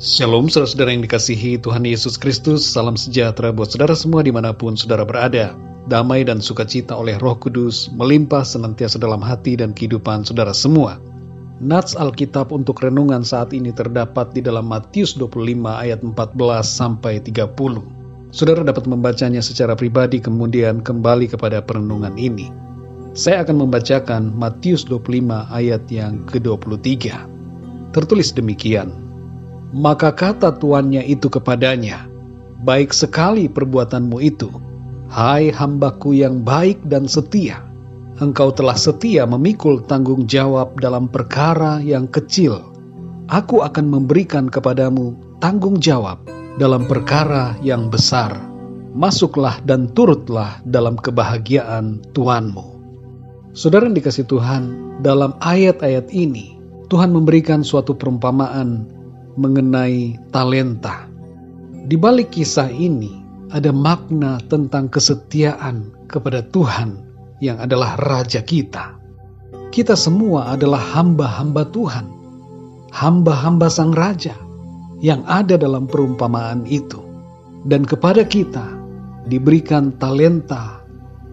Shalom saudara-saudara yang dikasihi Tuhan Yesus Kristus. Salam sejahtera buat saudara semua dimanapun saudara berada. Damai dan sukacita oleh Roh Kudus melimpah senantiasa dalam hati dan kehidupan saudara semua. Nats Alkitab untuk renungan saat ini terdapat di dalam Matius 25 ayat 14 sampai 30. Saudara dapat membacanya secara pribadi kemudian kembali kepada perenungan ini. Saya akan membacakan Matius 25 ayat yang ke-23. Tertulis demikian. Maka kata tuannya itu kepadanya, baik sekali perbuatanmu itu, hai hambaku yang baik dan setia. Engkau telah setia memikul tanggung jawab dalam perkara yang kecil. Aku akan memberikan kepadamu tanggung jawab dalam perkara yang besar. Masuklah dan turutlah dalam kebahagiaan Tuanmu. Saudara yang dikasihi Tuhan, dalam ayat-ayat ini, Tuhan memberikan suatu perumpamaan mengenai talenta. Di balik kisah ini ada makna tentang kesetiaan kepada Tuhan yang adalah Raja kita. Kita semua adalah hamba-hamba Tuhan, hamba-hamba Sang Raja yang ada dalam perumpamaan itu. Dan kepada kita diberikan talenta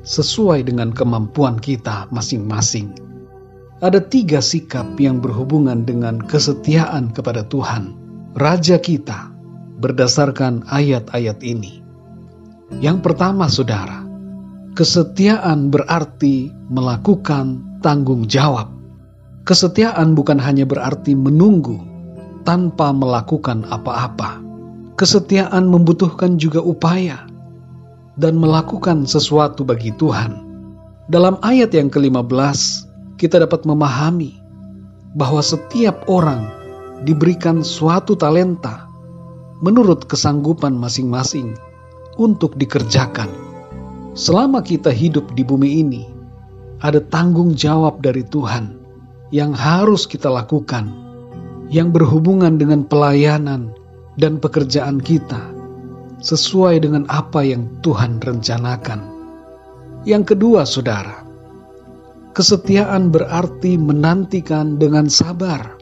sesuai dengan kemampuan kita masing-masing. Ada 3 sikap yang berhubungan dengan kesetiaan kepada Tuhan, Raja kita, berdasarkan ayat-ayat ini. Yang pertama, saudara, kesetiaan berarti melakukan tanggung jawab. Kesetiaan bukan hanya berarti menunggu tanpa melakukan apa-apa. Kesetiaan membutuhkan juga upaya dan melakukan sesuatu bagi Tuhan. Dalam ayat yang ke-15, kita dapat memahami bahwa setiap orang diberikan suatu talenta menurut kesanggupan masing-masing untuk dikerjakan. Selama kita hidup di bumi ini, ada tanggung jawab dari Tuhan yang harus kita lakukan, yang berhubungan dengan pelayanan dan pekerjaan kita, sesuai dengan apa yang Tuhan rencanakan. Yang kedua, saudara, kesetiaan berarti menantikan dengan sabar.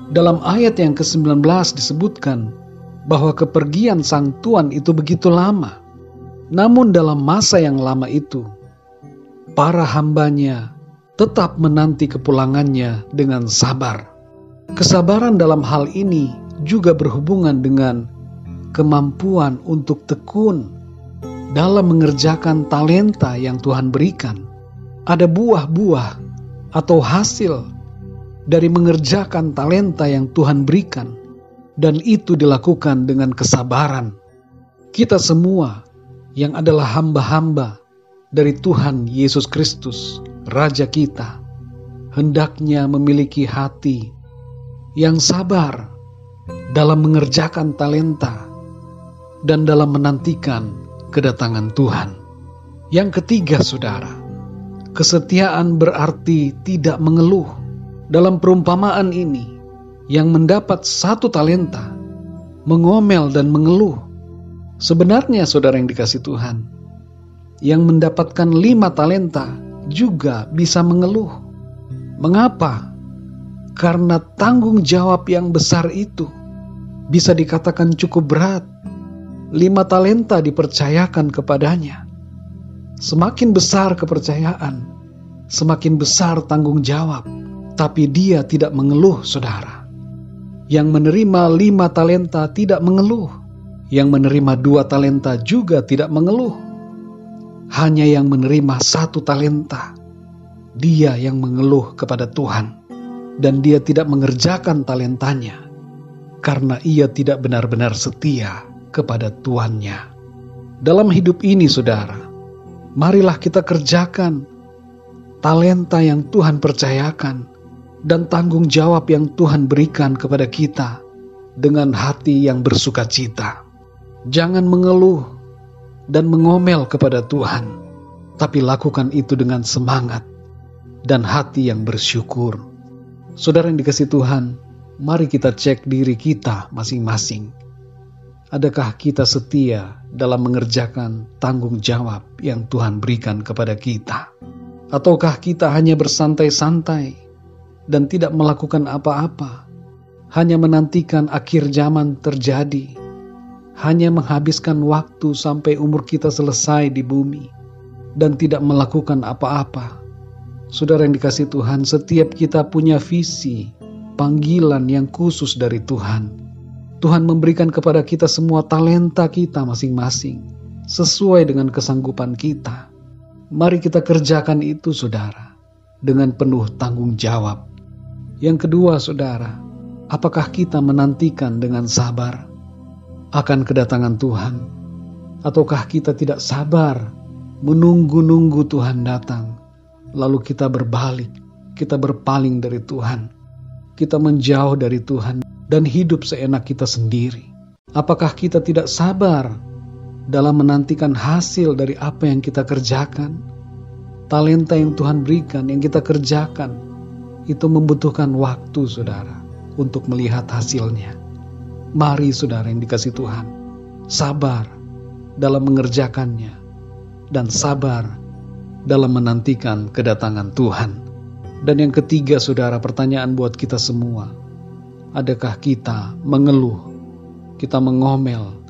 Dalam ayat yang ke-19 disebutkan bahwa kepergian sang tuan itu begitu lama. Namun dalam masa yang lama itu, para hambanya tetap menanti kepulangannya dengan sabar. Kesabaran dalam hal ini juga berhubungan dengan kemampuan untuk tekun dalam mengerjakan talenta yang Tuhan berikan. Ada buah-buah atau hasil dari mengerjakan talenta yang Tuhan berikan, dan itu dilakukan dengan kesabaran. Kita semua yang adalah hamba-hamba dari Tuhan Yesus Kristus, Raja kita, hendaknya memiliki hati yang sabar dalam mengerjakan talenta dan dalam menantikan kedatangan Tuhan. Yang ketiga, saudara, kesetiaan berarti tidak mengeluh. Dalam perumpamaan ini, yang mendapat 1 talenta mengomel dan mengeluh. Sebenarnya saudara yang dikasihi Tuhan, yang mendapatkan 5 talenta juga bisa mengeluh. Mengapa? Karena tanggung jawab yang besar itu bisa dikatakan cukup berat. 5 talenta dipercayakan kepadanya. Semakin besar kepercayaan, semakin besar tanggung jawab. Tapi dia tidak mengeluh, saudara. Yang menerima 5 talenta tidak mengeluh. Yang menerima 2 talenta juga tidak mengeluh. Hanya yang menerima 1 talenta, dia yang mengeluh kepada Tuhan. Dan dia tidak mengerjakan talentanya, karena ia tidak benar-benar setia kepada tuannya. Dalam hidup ini, saudara, marilah kita kerjakan talenta yang Tuhan percayakan dan tanggung jawab yang Tuhan berikan kepada kita dengan hati yang bersukacita. Jangan mengeluh dan mengomel kepada Tuhan, tapi lakukan itu dengan semangat dan hati yang bersyukur. Saudara yang dikasihi Tuhan, mari kita cek diri kita masing-masing. Adakah kita setia dalam mengerjakan tanggung jawab yang Tuhan berikan kepada kita? Ataukah kita hanya bersantai-santai dan tidak melakukan apa-apa hanya menantikan akhir zaman terjadi, hanya menghabiskan waktu sampai umur kita selesai di bumi, dan tidak melakukan apa-apa. Saudara yang dikasihi Tuhan, setiap kita punya visi, panggilan yang khusus dari Tuhan. Tuhan memberikan kepada kita semua talenta kita masing-masing, sesuai dengan kesanggupan kita. Mari kita kerjakan itu, saudara, dengan penuh tanggung jawab. Yang kedua, saudara, apakah kita menantikan dengan sabar akan kedatangan Tuhan? Ataukah kita tidak sabar menunggu-nunggu Tuhan datang, lalu kita berbalik, kita berpaling dari Tuhan, kita menjauh dari Tuhan dan hidup seenak kita sendiri? Apakah kita tidak sabar dalam menantikan hasil dari apa yang kita kerjakan? Talenta yang Tuhan berikan, yang kita kerjakan, itu membutuhkan waktu, saudara, untuk melihat hasilnya. Mari, saudara yang dikasihi Tuhan, sabar dalam mengerjakannya, dan sabar dalam menantikan kedatangan Tuhan. Dan yang ketiga, saudara, pertanyaan buat kita semua. Adakah kita mengeluh, kita mengomel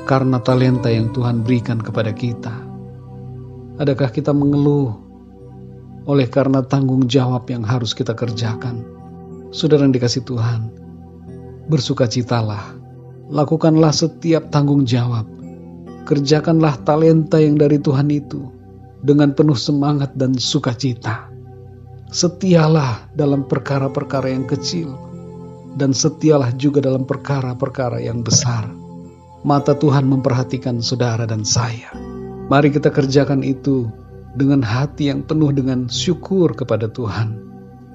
karena talenta yang Tuhan berikan kepada kita? Adakah kita mengeluh oleh karena tanggung jawab yang harus kita kerjakan? Saudara yang dikasihi Tuhan, bersukacitalah, lakukanlah setiap tanggung jawab, kerjakanlah talenta yang dari Tuhan itu dengan penuh semangat dan sukacita. Setialah dalam perkara-perkara yang kecil, dan setialah juga dalam perkara-perkara yang besar. Mata Tuhan memperhatikan saudara dan saya. Mari kita kerjakan itu dengan hati yang penuh dengan syukur kepada Tuhan,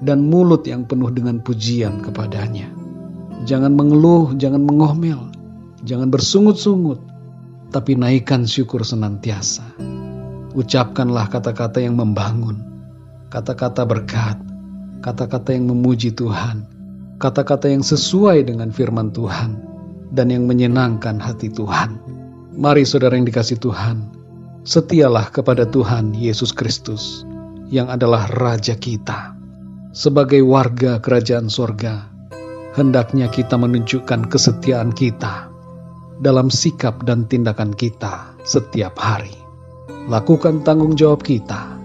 dan mulut yang penuh dengan pujian kepadanya. Jangan mengeluh, jangan mengomel, jangan bersungut-sungut, tapi naikkan syukur senantiasa. Ucapkanlah kata-kata yang membangun, kata-kata berkat, kata-kata yang memuji Tuhan, kata-kata yang sesuai dengan firman Tuhan, dan yang menyenangkan hati Tuhan. Mari, saudara yang dikasihi Tuhan, setialah kepada Tuhan Yesus Kristus, yang adalah Raja kita. Sebagai warga kerajaan sorga, hendaknya kita menunjukkan kesetiaan kita dalam sikap dan tindakan kita setiap hari. Lakukan tanggung jawab kita,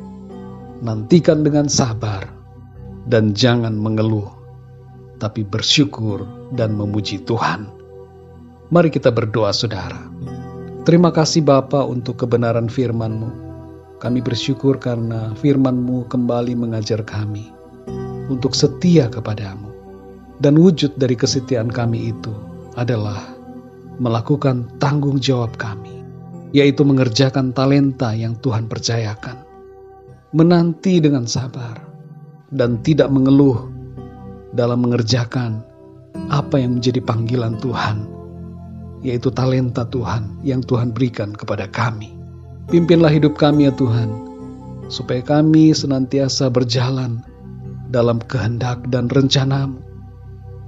nantikan dengan sabar, dan jangan mengeluh, tapi bersyukur dan memuji Tuhan. Mari kita berdoa, saudara. Terima kasih Bapa untuk kebenaran firman-Mu. Kami bersyukur karena firman-Mu kembali mengajar kami untuk setia kepadamu. Dan wujud dari kesetiaan kami itu adalah melakukan tanggung jawab kami, yaitu mengerjakan talenta yang Tuhan percayakan, menanti dengan sabar, dan tidak mengeluh dalam mengerjakan apa yang menjadi panggilan Tuhan, yaitu talenta Tuhan yang Tuhan berikan kepada kami. Pimpinlah hidup kami ya Tuhan, supaya kami senantiasa berjalan dalam kehendak dan rencana-Mu.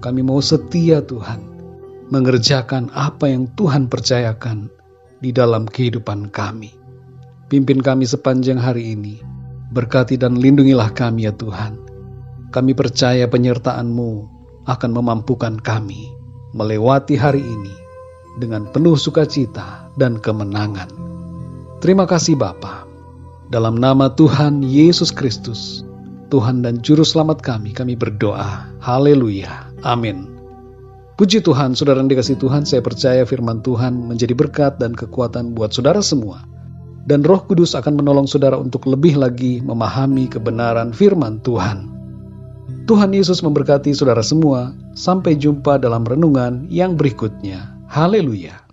Kami mau setia Tuhan, mengerjakan apa yang Tuhan percayakan di dalam kehidupan kami. Pimpin kami sepanjang hari ini, berkati dan lindungilah kami ya Tuhan. Kami percaya penyertaan-Mu akan memampukan kami melewati hari ini dengan penuh sukacita dan kemenangan. Terima kasih Bapa. Dalam nama Tuhan Yesus Kristus, Tuhan dan Juru Selamat kami berdoa. Haleluya. Amin. Puji Tuhan, saudara yang dikasihi Tuhan, saya percaya firman Tuhan menjadi berkat dan kekuatan buat saudara semua. Dan Roh Kudus akan menolong saudara untuk lebih lagi memahami kebenaran firman Tuhan. Tuhan Yesus memberkati saudara semua. Sampai jumpa dalam renungan yang berikutnya. Haleluya.